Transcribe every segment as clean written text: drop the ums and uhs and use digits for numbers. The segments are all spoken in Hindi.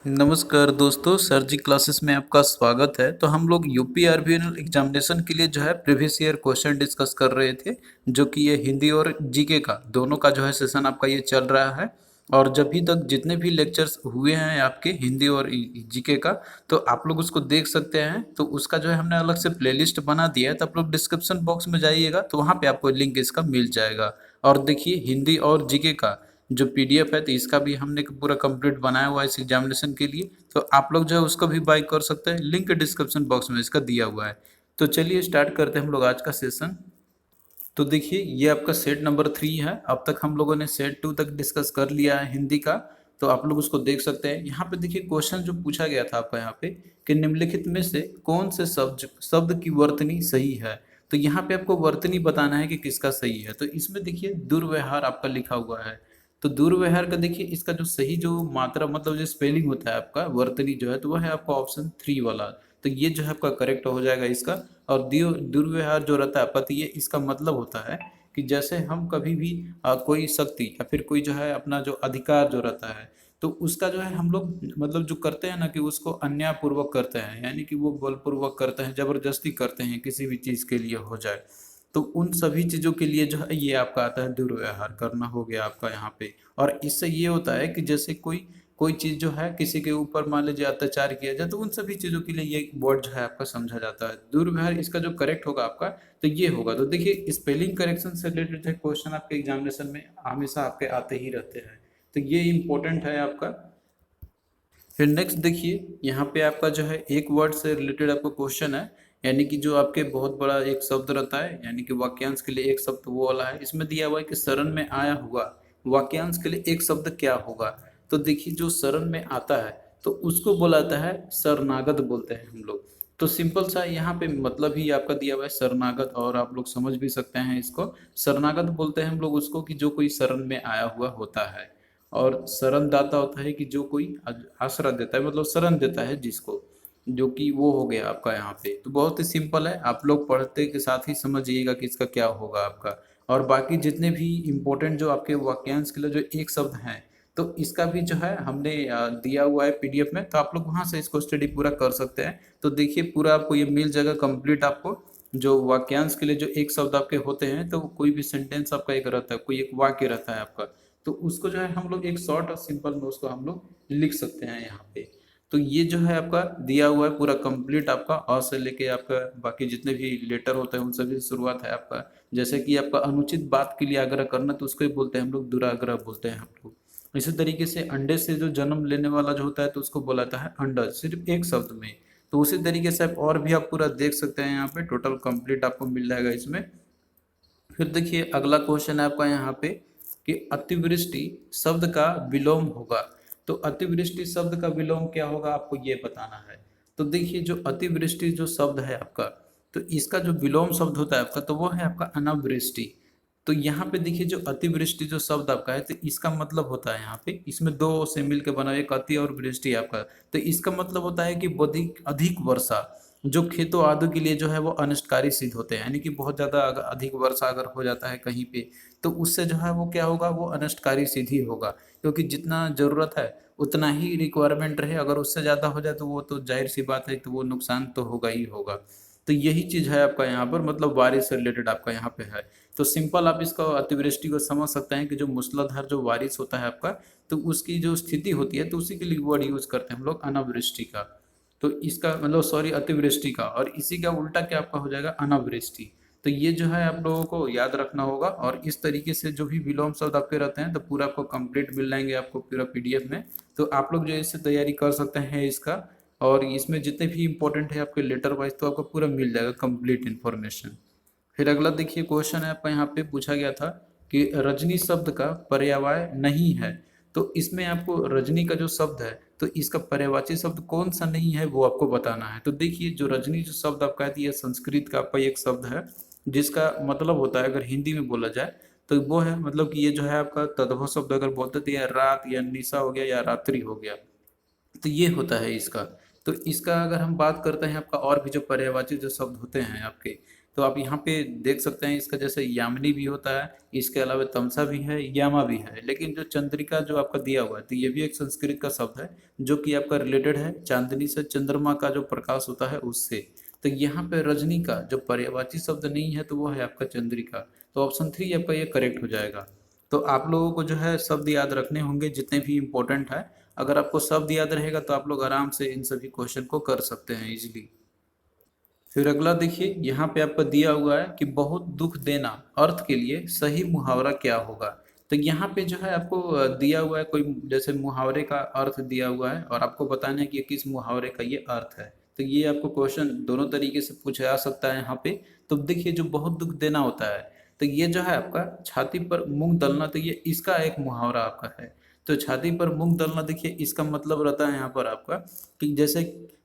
नमस्कार दोस्तों, सर जी क्लासेस में आपका स्वागत है। तो हम लोग यूपी आरबीएनएल एग्जामिनेशन के लिए जो है प्रीवियस ईयर क्वेश्चन डिस्कस कर रहे थे, जो कि ये हिंदी और जीके का दोनों का जो है सेशन आपका ये चल रहा है। और जब भी तक जितने भी लेक्चर्स हुए हैं आपके हिंदी और जीके का, तो आप लोग उसको देख सकते हैं। तो उसका जो है हमने अलग से प्लेलिस्ट बना दिया है, तो आप लोग डिस्क्रिप्शन बॉक्स में जाइएगा तो वहाँ पे आपको लिंक इसका मिल जाएगा। और देखिए हिंदी और जीके का जो पीडीएफ है, तो इसका भी हमने पूरा कंप्लीट बनाया हुआ है इस एग्जामिनेशन के लिए। तो आप लोग जो है उसको भी बाय कर सकते हैं, लिंक डिस्क्रिप्शन बॉक्स में इसका दिया हुआ है। तो चलिए स्टार्ट करते हैं हम लोग आज का सेशन। तो देखिए ये आपका सेट नंबर 3 है। अब तक हम लोगों ने सेट 2 तक डिस्कस कर लिया है हिंदी का। तो आप लोग उसको देख सकते हैं। यहाँ पे देखिए क्वेश्चन जो पूछा गया था आपका यहाँ पे कि निम्नलिखित में से कौन से शब्द शब्द की वर्तनी सही है। तो यहाँ पे आपको वर्तनी बताना है कि किसका सही है। तो इसमें देखिए दुर्व्यवहार आपका लिखा हुआ है। तो दुर्व्यवहार का देखिए इसका जो सही जो मात्रा मतलब जो स्पेलिंग होता है आपका वर्तनी जो है, तो वह है आपका ऑप्शन 3 वाला। तो ये जो है आपका करेक्ट हो जाएगा इसका। और दुर्व्यवहार जो रहता है आपका, तो ये इसका मतलब होता है कि जैसे हम कभी भी कोई शक्ति या फिर कोई जो है अपना जो अधिकार जो रहता है, तो उसका जो है हम लोग मतलब जो करते हैं ना कि उसको अन्यायपूर्वक करते हैं, यानी कि वो बलपूर्वक करते हैं, जबरदस्ती करते हैं किसी भी चीज़ के लिए हो जाए। तो उन सभी चीज़ों के लिए जो है ये आपका आता है दुर्व्यवहार करना हो गया आपका यहाँ पे। और इससे ये होता है कि जैसे कोई कोई चीज़ जो है किसी के ऊपर मान लीजिए अत्याचार किया जाए, तो उन सभी चीज़ों के लिए ये वर्ड जो है आपका समझा जाता है दुर्व्यवहार। इसका जो करेक्ट होगा आपका, तो ये होगा। तो देखिए स्पेलिंग करेक्शन से रिलेटेड जो क्वेश्चन आपके एग्जामिनेशन में हमेशा आपके आते ही रहते हैं, तो ये इम्पोर्टेंट है आपका। फिर नेक्स्ट देखिए यहाँ पे आपका जो है एक वर्ड से रिलेटेड आपका क्वेश्चन है, यानी कि जो आपके बहुत बड़ा एक शब्द रहता है, यानी कि वाक्यांश के लिए एक शब्द वो वाला है। इसमें दिया हुआ है कि शरण में आया हुआ वाक्यांश के लिए एक शब्द क्या होगा। तो देखिए जो शरण में आता है तो उसको बोला जाता है शरणागत बोलते हैं हम लोग। तो सिंपल सा यहाँ पे मतलब ही आपका दिया हुआ है शरणागत, और आप लोग समझ भी सकते हैं इसको। शरणागत बोलते हैं हम लोग उसको कि जो कोई शरण में आया हुआ होता है। और शरण दाता होता है कि जो कोई आश्रय देता है, मतलब शरण देता है जिसको, जो कि वो हो गया आपका यहाँ पे। तो बहुत ही सिंपल है, आप लोग पढ़ते के साथ ही समझिएगा कि इसका क्या होगा आपका। और बाकी जितने भी इम्पोर्टेंट जो आपके वाक्यांश के लिए जो एक शब्द हैं, तो इसका भी जो है हमने दिया हुआ है पीडीएफ में, तो आप लोग वहाँ से इसको स्टडी पूरा कर सकते हैं। तो देखिए पूरा आपको ये मिल जाएगा कंप्लीट आपको। जो वाक्यांश के लिए जो एक शब्द आपके होते हैं, तो कोई भी सेंटेंस आपका एक रहता है, कोई एक वाक्य रहता है आपका, तो उसको जो है हम लोग एक शॉर्ट और सिंपल में उसको हम लोग लिख सकते हैं यहाँ पे। तो ये जो है आपका दिया हुआ है पूरा कंप्लीट आपका अ से लेके आपका बाकी जितने भी लेटर होते हैं उन सभी से शुरुआत है आपका। जैसे कि आपका अनुचित बात के लिए आग्रह करना, तो उसको ही बोलते हैं हम लोग दुराग्रह बोलते हैं हम लोग। इसी तरीके से अंडे से जो जन्म लेने वाला जो होता है, तो उसको बोला जाता है अंडा, सिर्फ एक शब्द में। तो उसी तरीके से आप और भी आप पूरा देख सकते हैं यहाँ पे, टोटल कंप्लीट आपको मिल जाएगा इसमें। फिर देखिए अगला क्वेश्चन है आपका यहाँ पे कि अतिवृष्टि शब्द का विलोम होगा। तो अतिवृष्टि शब्द का विलोम क्या होगा आपको ये बताना है। तो देखिए जो अतिवृष्टि जो शब्द है आपका, तो इसका जो विलोम शब्द होता है आपका, तो वो है आपका अनावृष्टि। तो यहाँ पे देखिए जो अतिवृष्टि जो शब्द आपका है, तो इसका मतलब होता है यहाँ पे, इसमें दो से मिलकर बना हुआ एक अति और वृष्टि आपका। तो इसका मतलब होता है कि अधिक अधिक वर्षा जो खेतों आदि के लिए जो है वो अनिष्टकारी सिद्ध होते हैं, यानी कि बहुत ज़्यादा अगर अधिक वर्षा अगर हो जाता है कहीं पे, तो उससे जो है वो क्या होगा, वो अनिष्टकारी सिद्ध ही होगा। क्योंकि जितना ज़रूरत है उतना ही रिक्वायरमेंट रहे, अगर उससे ज़्यादा हो जाए तो वो तो जाहिर सी बात है, तो वो नुकसान तो होगा ही होगा। तो यही चीज़ है आपका यहाँ पर, मतलब बारिश से रिलेटेड आपका यहाँ पे है। तो सिंपल आप इसका अतिवृष्टि को समझ सकते हैं कि जो मूसलाधार जो बारिश होता है आपका, तो उसकी जो स्थिति होती है, तो उसी के लिए वर्ड यूज करते हैं हम लोग अनावृष्टि का। तो इसका मतलब सॉरी अतिवृष्टि का, और इसी का उल्टा क्या आपका हो जाएगा अनावृष्टि। तो ये जो है आप लोगों को याद रखना होगा। और इस तरीके से जो भी विलोम शब्द आपके रहते हैं, तो पूरा आपको कंप्लीट मिल जाएंगे आपको पूरा पीडीएफ में। तो आप लोग जो है इससे तैयारी कर सकते हैं इसका। और इसमें जितने भी इंपॉर्टेंट है आपके लेटर वाइज, तो आपको पूरा मिल जाएगा कंप्लीट इन्फॉर्मेशन। फिर अगला देखिए क्वेश्चन है आपका यहाँ पे पूछा गया था कि रजनी शब्द का पर्यायवाय नहीं है। तो इसमें आपको रजनी का जो शब्द है, तो इसका पर्यायवाची शब्द कौन सा नहीं है वो आपको बताना है। तो देखिए जो रजनी जो शब्द आपका है, ये संस्कृत का आपका एक शब्द है, जिसका मतलब होता है अगर हिंदी में बोला जाए, तो वो है मतलब कि ये जो है आपका तद्भव शब्द अगर बोलते तो या रात या निशा हो गया या रात्रि हो गया। तो ये होता है इसका। तो इसका अगर हम बात करते हैं आपका और भी जो पर्यायवाची जो शब्द होते हैं आपके, तो आप यहाँ पे देख सकते हैं इसका जैसे यामिनी भी होता है, इसके अलावा तमसा भी है, यामा भी है। लेकिन जो चंद्रिका जो आपका दिया हुआ है तो ये भी एक संस्कृत का शब्द है जो कि आपका रिलेटेड है चांदनी से, चंद्रमा का जो प्रकाश होता है उससे। तो यहाँ पे रजनी का जो पर्यायवाची शब्द नहीं है तो वो है आपका चंद्रिका। तो ऑप्शन 3 आपका ये करेक्ट हो जाएगा। तो आप लोगों को जो है शब्द याद रखने होंगे जितने भी इम्पोर्टेंट है। अगर आपको शब्द याद रहेगा तो आप लोग आराम से इन सभी क्वेश्चन को कर सकते हैं इजीली। फिर अगला देखिए, यहाँ पे आपको दिया हुआ है कि बहुत दुख देना अर्थ के लिए सही मुहावरा क्या होगा। तो यहाँ पे जो है आपको दिया हुआ है कोई जैसे मुहावरे का अर्थ दिया हुआ है और आपको बताना है कि ये किस मुहावरे का ये अर्थ है। तो ये आपको क्वेश्चन दोनों तरीके से पूछा जा सकता है यहाँ पे। तो देखिए जो बहुत दुख देना होता है तो ये जो है आपका छाती पर मूंग दलना, तो ये इसका एक मुहावरा आपका है। तो छाती पर मूंग दलना देखिए इसका मतलब रहता है यहाँ पर आपका कि जैसे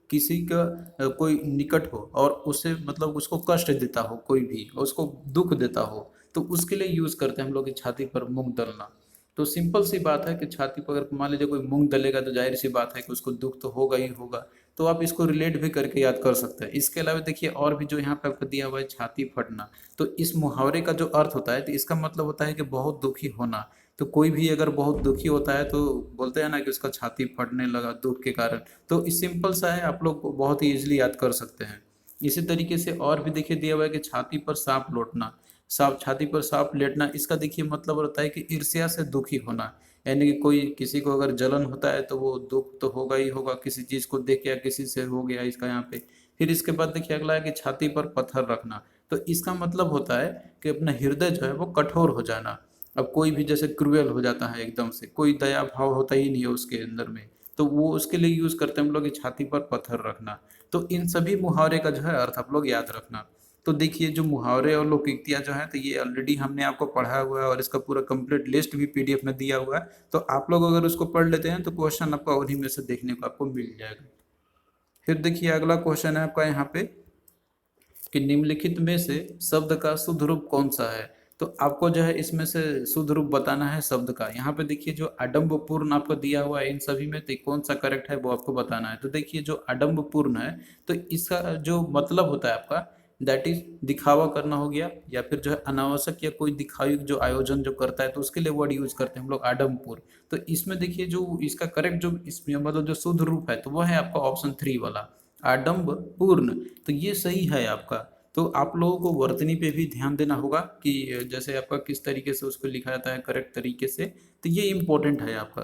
किसी का कोई निकट हो और उसे मतलब उसको कष्ट देता हो, कोई भी उसको दुख देता हो, तो उसके लिए यूज करते हैं हम लोग की छाती पर मूंग दलना। तो सिंपल सी बात है कि छाती पर अगर मान लीजिए कोई मूंग दलेगा तो जाहिर सी बात है कि उसको दुख तो होगा ही होगा। तो आप इसको रिलेट भी करके याद कर सकते हैं। इसके अलावा देखिए और भी जो यहाँ पे आपको दिया हुआ है छाती फटना, तो इस मुहावरे का जो अर्थ होता है तो इसका मतलब होता है कि बहुत दुखी होना। तो कोई भी अगर बहुत दुखी होता है तो बोलते हैं ना कि उसका छाती फटने लगा दुख के कारण। तो इस सिंपल सा है, आप लोग बहुत ही इजीली याद कर सकते हैं। इसी तरीके से और भी देखिए दिया हुआ है कि छाती पर सांप लौटना, सांप छाती पर सांप लेटना, इसका देखिए मतलब होता है कि ईर्ष्या से दुखी होना। यानी कि कोई किसी को अगर जलन होता है तो वो दुख तो होगा ही होगा, किसी चीज को देख के या किसी से हो गया इसका यहाँ पे। फिर इसके बाद देखिए अगला है कि छाती पर पत्थर रखना। तो इसका मतलब होता है कि अपना हृदय जो है वो कठोर हो जाना। अब कोई भी जैसे क्रूएल हो जाता है एकदम से, कोई दया भाव होता ही नहीं है उसके अंदर में, तो वो उसके लिए यूज करते हैं हम लोग कि छाती पर पत्थर रखना। तो इन सभी मुहावरे का जो है अर्थ आप लोग याद रखना। तो देखिए जो मुहावरे और लोकोक्तियां जो है तो ये ऑलरेडी हमने आपको पढ़ाया हुआ है और इसका पूरा कंप्लीट लिस्ट भी पीडीएफ में दिया हुआ है। तो आप लोग अगर उसको पढ़ लेते हैं तो क्वेश्चन आपका उन्हीं में से देखने को आपको मिल जाएगा। फिर देखिए अगला क्वेश्चन है आपका यहाँ पे कि निम्नलिखित में से शब्द का शुद्ध रूप कौन सा है। तो आपको जो है इसमें से शुद्ध रूप बताना है शब्द का। यहाँ पे देखिए जो अडम्बपूर्ण आपको दिया हुआ है इन सभी में तो कौन सा करेक्ट है वो आपको बताना है। तो देखिए जो अडम्बपूर्ण है तो इसका जो मतलब होता है आपका दैट इज दिखावा करना हो गया, या फिर जो है अनावश्यक या कोई दिखावी जो आयोजन जो करता है तो उसके लिए वर्ड यूज करते हैं हम लोग आडम्बपूर्ण। तो इसमें देखिए जो इसका करेक्ट जो इसमें मतलब जो शुद्ध रूप है तो वह है आपका ऑप्शन 3 वाला आडम्ब पूर्ण। तो ये सही है आपका। तो आप लोगों को वर्तनी पे भी ध्यान देना होगा कि जैसे आपका किस तरीके से उसको लिखा जाता है करेक्ट तरीके से। तो ये इम्पोर्टेंट है आपका।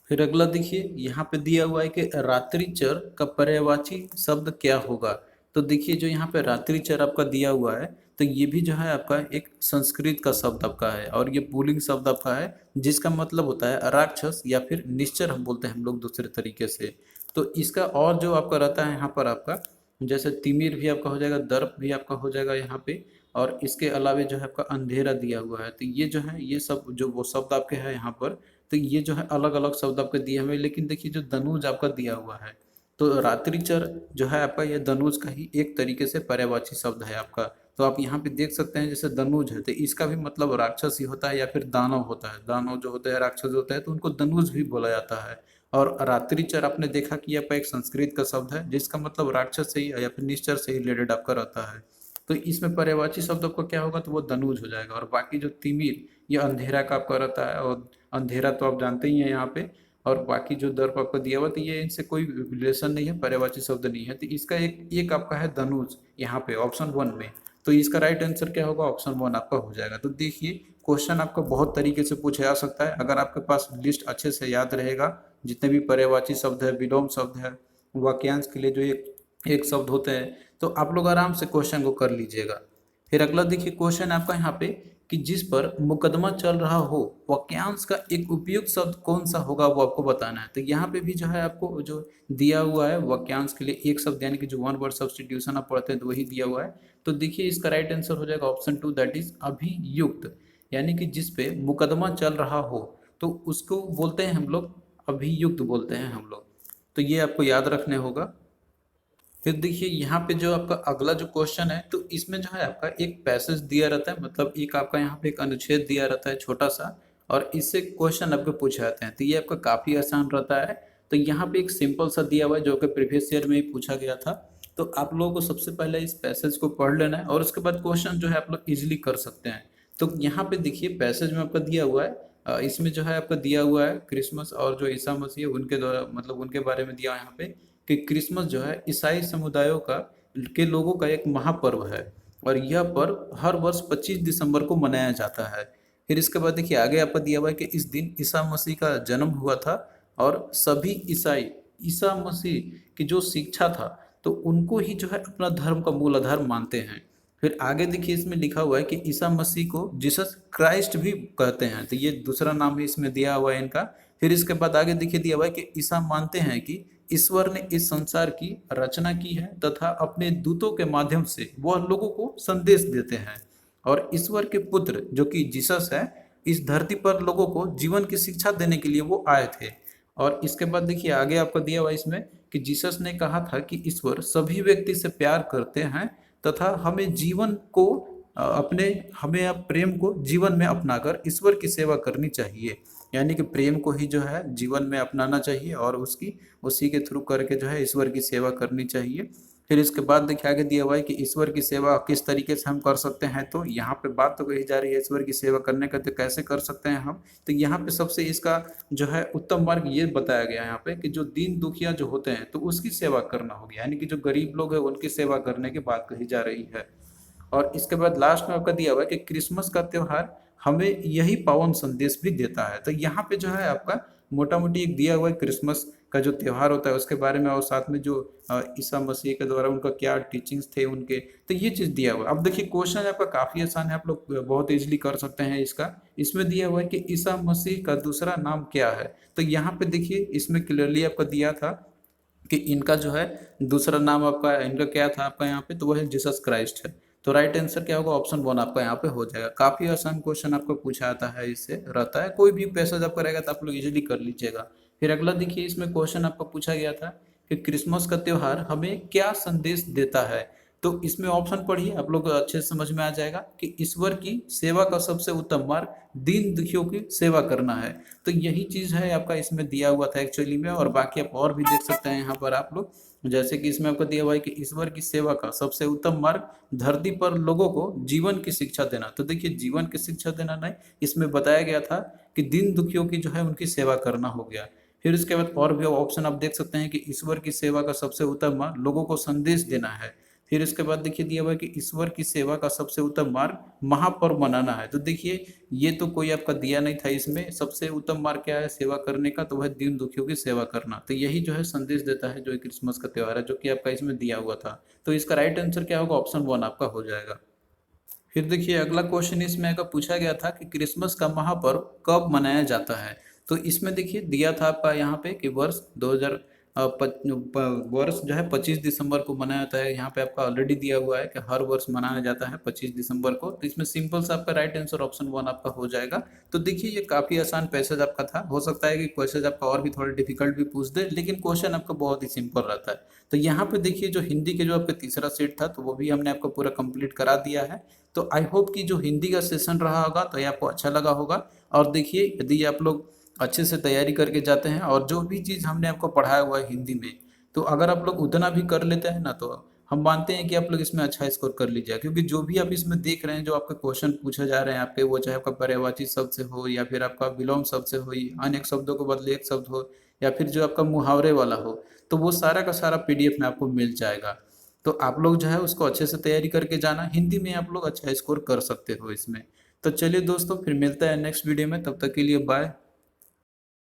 फिर अगला देखिए यहाँ पे दिया हुआ है कि रात्रिचर का पर्यायवाची शब्द क्या होगा। तो देखिए जो यहाँ पे रात्रिचर आपका दिया हुआ है तो ये भी जो है आपका एक संस्कृत का शब्द आपका है और ये पुल्लिंग शब्द आपका है जिसका मतलब होता है राक्षस या फिर निश्चर हम बोलते हैं हम लोग दूसरे तरीके से। तो इसका और जो आपका रहता है यहाँ पर आपका जैसे तिमिर भी आपका हो जाएगा, दर्प भी आपका हो जाएगा यहाँ पे। और इसके अलावे जो है आपका अंधेरा दिया हुआ है। तो ये जो है ये सब जो वो शब्द आपके हैं यहाँ पर तो ये जो है अलग अलग शब्द आपके दिए हुए। लेकिन देखिए जो धनुज आपका दिया हुआ है तो रात्रिचर जो है आपका ये धनुज का ही एक तरीके से पर्यायवाची शब्द है आपका। तो आप यहाँ पे देख सकते हैं जैसे धनुज है तो इसका भी मतलब राक्षस ही होता है या फिर दानव होता है। दानव जो होते हैं राक्षस होता है तो उनको धनुज भी बोला जाता है। और रात्रिचर आपने देखा कि आपका एक संस्कृत का शब्द है जिसका मतलब राक्षस से ही या फिर निश्चर से ही रिलेटेड आपका रहता है। तो इसमें पर्यायवाची शब्द आपका क्या होगा तो वो धनुज हो जाएगा। और बाकी जो तिमिर ये अंधेरा का आपका रहता है और अंधेरा तो आप जानते ही हैं यहाँ पे। और बाकी जो दर्प आपको दिया हुआ तो ये इनसे कोई रिलेशन नहीं है, पर्यायवाची शब्द नहीं है। तो इसका एक एक आपका है धनुष यहाँ पे ऑप्शन 1 में। तो इसका राइट आंसर क्या होगा ऑप्शन 1 आपका हो जाएगा। तो देखिए क्वेश्चन आपका बहुत तरीके से पूछा जा सकता है अगर आपके पास लिस्ट अच्छे से याद रहेगा। जितने भी पर्यायवाची शब्द है, विलोम शब्द है, वाक्यांश के लिए जो एक एक शब्द होते हैं तो आप लोग आराम से क्वेश्चन को कर लीजिएगा। फिर अगला देखिए क्वेश्चन आपका यहाँ पे कि जिस पर मुकदमा चल रहा हो वाक्यांश का एक उपयुक्त शब्द कौन सा होगा वो आपको बताना है। तो यहाँ पे भी जो है आपको जो दिया हुआ है वाक्यांश के लिए एक शब्द यानी कि जो वन वर्ड सब्स्टिट्यूशन आप पढ़ते हैं तो वही दिया हुआ है। तो देखिए इसका राइट आंसर हो जाएगा ऑप्शन 2 दैट इज अभियुक्त। यानी कि जिस पे मुकदमा चल रहा हो तो उसको बोलते हैं हम लोग अभियुक्त बोलते हैं हम लोग। तो ये आपको याद रखने होगा। फिर देखिए यहाँ पे जो आपका अगला जो क्वेश्चन है तो इसमें जो है आपका एक पैसेज दिया रहता है, मतलब एक आपका यहाँ पे एक अनुच्छेद दिया रहता है छोटा सा और इससे क्वेश्चन आपको पूछे जाते हैं। तो ये आपका काफी आसान रहता है। तो यहाँ पे एक सिंपल सा दिया हुआ है जो कि प्रीवियस ईयर में ही पूछा गया था। तो आप लोगों को सबसे पहले इस पैसेज को पढ़ लेना है और उसके बाद क्वेश्चन जो है आप लोग इजीली कर सकते हैं। तो यहाँ पे देखिए पैसेज में आपका दिया हुआ है, इसमें जो है आपका दिया हुआ है क्रिसमस और जो ईसा मसीह है उनके द्वारा मतलब उनके बारे में दिया है यहाँ पे कि क्रिसमस जो है ईसाई समुदायों का के लोगों का एक महापर्व है और यह पर्व हर वर्ष 25 दिसंबर को मनाया जाता है। फिर इसके बाद देखिए आगे आपका दिया हुआ है कि इस दिन ईसा मसीह का जन्म हुआ था और सभी ईसाई ईसा मसीह की जो शिक्षा था तो उनको ही जो है अपना धर्म का मूल आधार मानते हैं। फिर आगे देखिए इसमें लिखा हुआ है कि ईसा मसीह को जीसस क्राइस्ट भी कहते हैं, तो ये दूसरा नाम भी इसमें दिया हुआ है इनका। फिर इसके बाद आगे देखिए दिया हुआ है कि ईसा मानते हैं कि ईश्वर ने इस संसार की रचना की है तथा अपने दूतों के माध्यम से वह लोगों को संदेश देते हैं और ईश्वर के पुत्र जो कि जीसस है इस धरती पर लोगों को जीवन की शिक्षा देने के लिए वो आए थे। और इसके बाद देखिए आगे आपको दिया हुआ इसमें कि जीसस ने कहा था कि ईश्वर सभी व्यक्ति से प्यार करते हैं तथा हमें जीवन को अपने हमें अब प्रेम को जीवन में अपनाकर ईश्वर की सेवा करनी चाहिए, यानी कि प्रेम को ही जो है जीवन में अपनाना चाहिए और उसकी उसी के थ्रू करके जो है ईश्वर की सेवा करनी चाहिए। फिर इसके बाद देखिए आगे दिया हुआ है कि ईश्वर की सेवा किस तरीके से हम कर सकते हैं, तो यहाँ पे बात तो कही जा रही है ईश्वर की सेवा करने का, तो कैसे कर सकते हैं हम, तो यहाँ पे सबसे इसका जो है उत्तम मार्ग ये बताया गया है यहाँ पे कि जो दीन दुखिया जो होते हैं तो उसकी सेवा करना होगी, यानी कि जो गरीब लोग हैं उनकी सेवा करने की बात कही जा रही है। और इसके बाद लास्ट में आपका दिया हुआ है कि क्रिसमस का त्योहार हमें यही पावन संदेश भी देता है। तो यहाँ पे जो है आपका मोटा मोटी एक दिया हुआ है क्रिसमस का जो त्योहार होता है उसके बारे में और साथ में जो ईसा मसीह के द्वारा उनका क्या टीचिंग्स थे उनके, तो ये चीज़ दिया हुआ है। अब देखिए क्वेश्चन आपका काफ़ी आसान है, आप लोग बहुत इजीली कर सकते हैं इसका। इसमें दिया हुआ है कि ईसा मसीह का दूसरा नाम क्या है, तो यहाँ पे देखिए इसमें क्लियरली आपका दिया था कि इनका जो है दूसरा नाम आपका इनका क्या था आपका यहाँ पे, तो वह है जीसस क्राइस्ट है। तो राइट आंसर क्या होगा, ऑप्शन 1 आपका यहाँ पे हो जाएगा। काफी आसान क्वेश्चन आपको पूछा आता है, इससे रहता है कोई भी पैसेज आपका रहेगा तो आप लोग इजीली कर लीजिएगा। फिर अगला देखिए इसमें क्वेश्चन आपका पूछा गया था कि क्रिसमस का त्योहार हमें क्या संदेश देता है, तो इसमें ऑप्शन पढ़िए आप लोग को अच्छे से समझ में आ जाएगा कि ईश्वर की सेवा का सबसे उत्तम मार्ग दीन दुखियों की सेवा करना है। तो यही चीज है आपका इसमें दिया हुआ था एक्चुअली में, और बाकी आप और भी देख सकते हैं यहाँ पर आप लोग, जैसे कि इसमें आपको दिया हुआ है कि ईश्वर की सेवा का सबसे उत्तम मार्ग धरती पर लोगों को जीवन की शिक्षा देना। तो देखिए जीवन की शिक्षा देना नहीं, इसमें बताया गया था कि दीन दुखियों की जो है उनकी सेवा करना हो गया। फिर उसके बाद और भी ऑप्शन आप देख सकते हैं कि ईश्वर की सेवा का सबसे उत्तम मार्ग लोगों को संदेश देना है। फिर इसके बाद देखिए दिया हुआ है कि ईश्वर की सेवा का सबसे उत्तम मार्ग महापर्व मनाना है। तो देखिए ये तो कोई आपका दिया नहीं था, इसमें सबसे उत्तम मार्ग क्या है सेवा करने का, तो वह दीन दुखियों की सेवा करना। तो यही जो है संदेश देता है जो क्रिसमस का त्योहार है, जो कि आपका इसमें दिया हुआ था। तो इसका राइट आंसर क्या होगा, ऑप्शन 1 आपका हो जाएगा। फिर देखिए अगला क्वेश्चन इसमें आपका पूछा गया था कि क्रिसमस का महापर्व कब मनाया जाता है। तो इसमें देखिए दिया था आपका यहाँ पे कि वर्ष 2000 वर्ष जो है 25 दिसंबर को मनाया जाता है। यहाँ पे आपका ऑलरेडी दिया हुआ है कि हर वर्ष मनाया जाता है 25 दिसंबर को। तो इसमें सिंपल सा आपका राइट आंसर ऑप्शन 1 आपका हो जाएगा। तो देखिए ये काफी आसान पैसेज आपका था, हो सकता है कि क्वेश्चन आपका और भी थोड़ा डिफिकल्ट भी पूछ दे, लेकिन क्वेश्चन आपका बहुत ही सिंपल रहता है। तो यहाँ पे देखिए जो हिंदी के जो आपका तीसरा सेट था तो वो भी हमने आपको पूरा कंप्लीट करा दिया है। तो आई होप कि जो हिंदी का सेशन रहा होगा तो ये आपको अच्छा लगा होगा। और देखिए यदि आप लोग अच्छे से तैयारी करके जाते हैं और जो भी चीज़ हमने आपको पढ़ाया हुआ है हिंदी में, तो अगर आप लोग उतना भी कर लेते हैं ना, तो हम मानते हैं कि आप लोग इसमें अच्छा स्कोर कर लीजिए। क्योंकि जो भी आप इसमें देख रहे हैं, जो आपके क्वेश्चन पूछे जा रहे हैं आपके, वो चाहे आपका पर्यायवाची शब्द से हो या फिर आपका विलोम शब्द से हो, अनेक शब्दों को बदले एक शब्द हो, या फिर जो आपका मुहावरे वाला हो, तो वो सारा का सारा पीडीएफ में आपको मिल जाएगा। तो आप लोग जो है उसको अच्छे से तैयारी करके जाना, हिंदी में आप लोग अच्छा स्कोर कर सकते हो इसमें। तो चलिए दोस्तों फिर मिलता है नेक्स्ट वीडियो में, तब तक के लिए बाय।